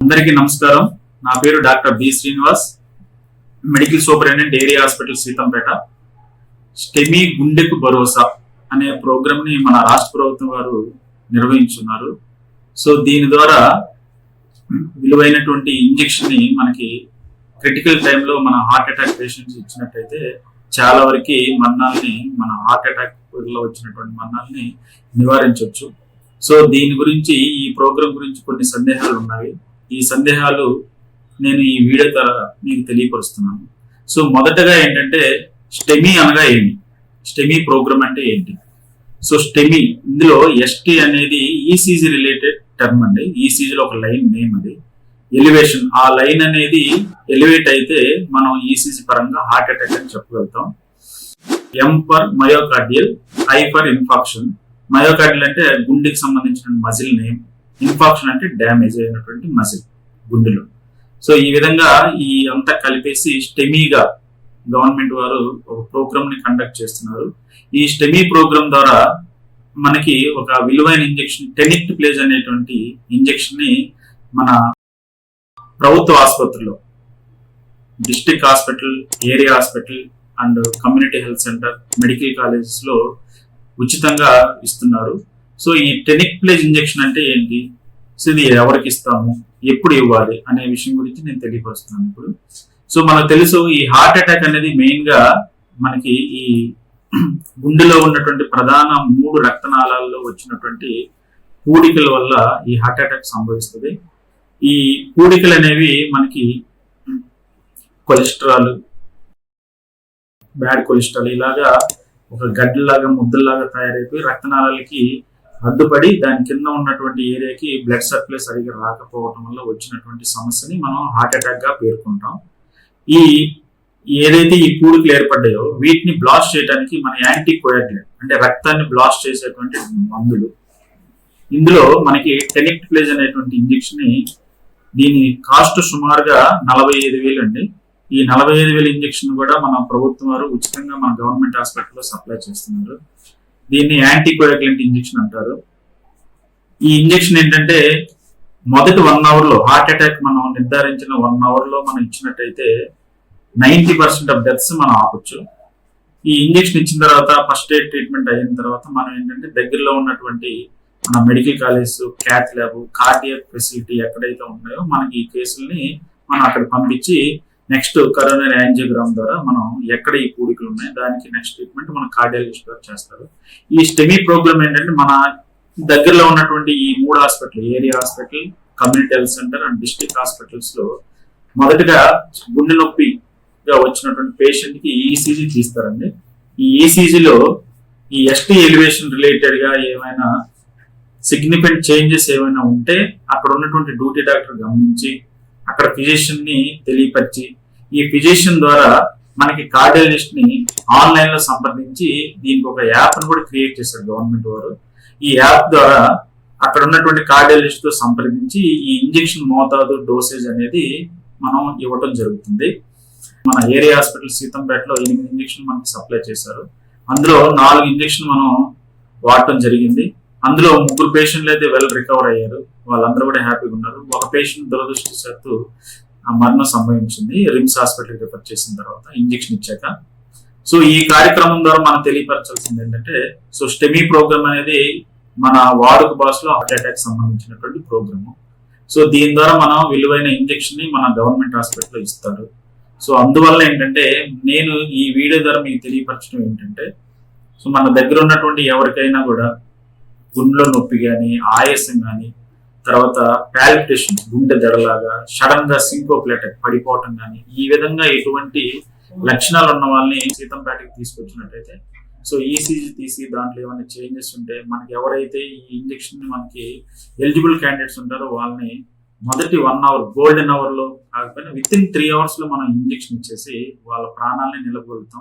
అందరికీ నమస్కారం. నా పేరు doctor B Srinivas, medical superintendent area hospital Seethampeta. STEMI గుండెకు భరోసా అనే ప్రోగ్రామ్ ని మన రాష్ట్ర ప్రభుత్వం వారు నిర్వహించున్నారు. సో దీని ద్వారా విలువైనటువంటి ఇంజెక్షన్ ని మనకి క్రిటికల్ టైంలో మన హార్ట్ అటాక్ పేషెంట్స్ ఇచ్చినట్టయితే చాలా వరకు మరణాలని, మన హార్ట్ అటాక్ లో వచ్చినటువంటి మరణాలని నివారించవచ్చు. సో దీని గురించి, ఈ ప్రోగ్రామ్ గురించి కొన్ని సందేహాలు ఉన్నాయి. ఈ సందేహాలు నేను ఈ వీడియో ద్వారా మీకు తెలియపరుస్తున్నాను. సో మొదటగా ఏంటంటే, స్టెమీ అనగా ఏంటి, స్టెమీ ప్రోగ్రామ్ అంటే ఏంటి? సో స్టెమీ, ఇందులో ఎస్టీ అనేది ఈసీజీ రిలేటెడ్ టర్మ్ అండి. ఈసీజీలో ఒక లైన్ నేమ్ అది. ఎలివేషన్, ఆ లైన్ అనేది ఎలివేట్ అయితే మనం ఈసీజీ పరంగా హార్ట్ అటాక్ అని చెప్పగలుగుతాం. M for myocardial, I for infarction. Myocardial అంటే గుండెకి సంబంధించిన మజిల్ నేమ్, ఇన్ఫాక్షన్ అంటే డ్యామేజ్ అయినటువంటి మజిల్ గుండెలో. సో ఈ విధంగా ఈ అంతా కలిపేసి స్టెమీగా గవర్నమెంట్ వారు ఒక ప్రోగ్రామ్ ని కండక్ట్ చేస్తున్నారు. ఈ స్టెమీ ప్రోగ్రామ్ ద్వారా మనకి ఒక విలువైన ఇంజెక్షన్, టెనిక్ట్ ప్లేజ్ అనేటువంటి ఇంజెక్షన్ ని మన ప్రభుత్వ ఆసుపత్రుల్లో, district hospital, area hospital and community health centre, medical colleges లో ఉచితంగా ఇస్తున్నారు. సో ఈ టెనిక్ ప్లేజ్ ఇంజెక్షన్ అంటే ఏంటి, సో ఇది ఎవరికి ఇస్తాము, ఎప్పుడు ఇవ్వాలి అనే విషయం గురించి నేను తెలియపరుస్తున్నాను ఇప్పుడు. సో మనకు తెలుసు, ఈ హార్ట్ అటాక్ అనేది మెయిన్ గా మనకి ఈ గుండెలో ఉన్నటువంటి ప్రధాన 3 రక్తనాళాల్లో వచ్చినటువంటి పూడికల వల్ల ఈ హార్ట్ అటాక్ సంభవిస్తుంది. ఈ పూడికలు అనేవి మనకి కొలెస్ట్రాల్, బ్యాడ్ కొలెస్ట్రాల్ ఇలాగా ఒక గడ్డలాగా, ముద్దల్లాగా తయారైపోయి రక్తనాళాలకి అడ్డుపడి దాని కింద ఉన్నటువంటి ఏరియాకి బ్లడ్ సప్లై సరిగ్గా రాకపోవడం వల్ల వచ్చినటువంటి సమస్యని మనం హార్ట్ అటాక్ గా పేర్కొంటాం. ఈ ఏదైతే ఈ పూడికలు ఏర్పడ్డాయో వీటిని బ్లాస్ట్ చేయడానికి మన యాంటీ కోయాగ్యులెంట్ అంటే రక్తాన్ని బ్లాస్ట్ చేసేటువంటి మందులు. ఇందులో మనకి టెనిక్ట్ ప్లేజ్ అనేటువంటి ఇంజెక్షన్ ని, దీని కాస్ట్ సుమారుగా 45,000 అండి. ఈ 45,000 ఇంజెక్షన్ కూడా మన ప్రభుత్వం వారు ఉచితంగా మన గవర్నమెంట్ హాస్పిటల్లో సప్లై చేస్తున్నారు. దీన్ని యాంటీ కోయాగ్యులెంట్ ఇంజెక్షన్ అంటారు. ఈ ఇంజెక్షన్ ఏంటంటే, మొదటి 1 అవర్ లో, హార్ట్ అటాక్ మనం నిర్ధారించిన 1 అవర్ లో మనం ఇచ్చినట్టయితే 90% ఆఫ్ డెత్స్ మనం ఆపొచ్చు. ఈ ఇంజెక్షన్ ఇచ్చిన తర్వాత, ఫస్ట్ ఎయిడ్ ట్రీట్మెంట్ అయిన తర్వాత మనం ఏంటంటే దగ్గరలో ఉన్నటువంటి మన medical college, cath lab, cardiac facility ఎక్కడైతే ఉన్నాయో మనకి ఈ కేసుల్ని మనం అక్కడ పంపించి నెక్స్ట్ కరోనరీ యాంజియోగ్రామ్ ద్వారా మనం ఎక్కడ ఈ పూడికలు ఉన్నాయి దానికి నెక్స్ట్ ట్రీట్మెంట్ మన కార్డియాలజిస్ట్ గారు చేస్తారు. ఈ స్టెమీ ప్రోగ్రామ్ ఏంటంటే, మన దగ్గరలో ఉన్నటువంటి ఈ 3 hospital, area hospital, community health centre and district hospitals లో మొదటగా గుండె నొప్పిగా వచ్చినటువంటి పేషెంట్ కి ఈసీజీ తీస్తారండి. ఈ ఈసీజీలో ఈ ఎస్టీ ఎలివేషన్ రిలేటెడ్ గా ఏమైనా సిగ్నిఫికెంట్ చేంజెస్ ఏమైనా ఉంటే అక్కడ ఉన్నటువంటి డ్యూటీ డాక్టర్ గమనించి అక్కడ ఫిజిషియన్ ని తెలియపరిచి, ఈ ఫిజిషియన్ ద్వారా మనకి కార్డియాలజిస్ట్ ని ఆన్లైన్ లో సంప్రదించి దీనికి ఒక యాప్ ను కూడా క్రియేట్ చేశారు గవర్నమెంట్ వారు. ఈ యాప్ ద్వారా అక్కడ ఉన్నటువంటి కార్డియాలజిస్ట్ తో సంప్రదించి ఈ ఇంజెక్షన్ మోతాదు, డోసేజ్ అనేది మనం ఇవ్వటం జరుగుతుంది. మన ఏరియా హాస్పిటల్ సీతంపేటలో 8 ఇంజెక్షన్ మనకి సప్లై చేశారు. అందులో 4 ఇంజెక్షన్ మనం వాడటం జరిగింది. అందులో 3 పేషెంట్లు అయితే వెల్ రికవర్ అయ్యారు, వాళ్ళందరూ కూడా హ్యాపీగా ఉన్నారు. ఒక పేషెంట్ దురదృష్టవశాత్తు మరణం సంభవించింది రిమ్స్ హాస్పిటల్ రిఫర్ చేసిన తర్వాత ఇంజెక్షన్ ఇచ్చాక. సో ఈ కార్యక్రమం ద్వారా మనం తెలియపరచాల్సింది ఏంటంటే, సో స్టెమీ ప్రోగ్రామ్ అనేది మన వాడుక భాషలో హార్ట్ అటాక్ సంబంధించినటువంటి ప్రోగ్రాము. సో దీని ద్వారా మనం విలువైన ఇంజెక్షన్ ని మన గవర్నమెంట్ హాస్పిటల్లో ఇస్తారు. సో అందువల్ల ఏంటంటే, నేను ఈ వీడియో ద్వారా మీకు తెలియపరచడం ఏంటంటే, సో మన దగ్గర ఉన్నటువంటి ఎవరికైనా కూడా గుండెలో నొప్పి కానీ, ఆయాసం కానీ, తర్వాత పాల్పిటేషన్, గుండె దడలాగా, సడన్ గా సింకోప్లేట్ పడిపోవటం కానీ, ఈ విధంగా ఎటువంటి లక్షణాలు ఉన్న వాళ్ళని సీతంపేటకి తీసుకొచ్చినట్టయితే, సో ఈసీజీ తీసి దాంట్లో ఏమైనా చేంజెస్ ఉంటే మనకి ఎవరైతే ఈ ఇంజెక్షన్ మనకి ఎలిజిబుల్ క్యాండిడేట్స్ ఉంటారో వాళ్ళని మొదటి 1 అవర్, గోల్డెన్ అవర్ లో కాకపోయినా విత్ ఇన్ 3 అవర్స్ లో మనం ఇంజెక్షన్ ఇచ్చేసి వాళ్ళ ప్రాణాలని నిలబెడతాం.